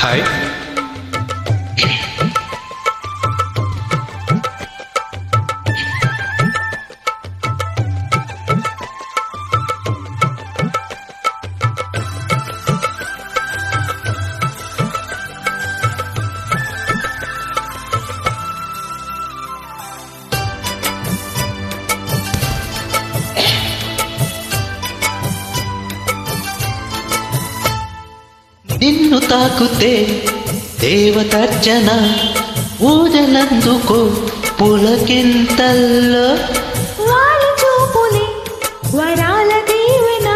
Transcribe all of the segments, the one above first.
Hi. నిన్ను తాకుతే దేవతర్జన పూజలందుకో పులకింతల్లో వారి చూపులే వరాల దీవెన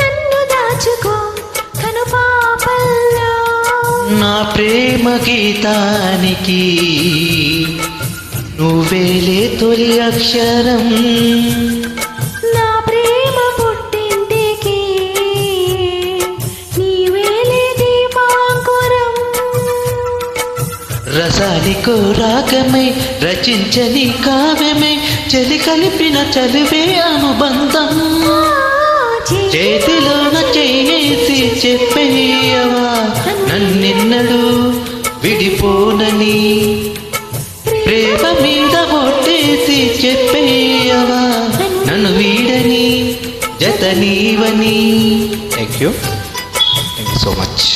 నన్ను దాచుకో కను పాపల్లో నా ప్రేమ గీతానికి నువ్వేలే తొలి అక్షరం నా ప్రేమ పుట్టింటికి నీవేలే దీపాంకురం రసానికో రాగమై రచించని కావ్యమై చలి కలిపిన చలివే అనుబంధం చేతిలోన చేసి చెప్పేయవా నన్నెన్నడూ విడిపోనని ప్రేమ మీద ఒట్టేసి చెప్పేయవా నన్ను వీడని జత నీవని. Thank you so much.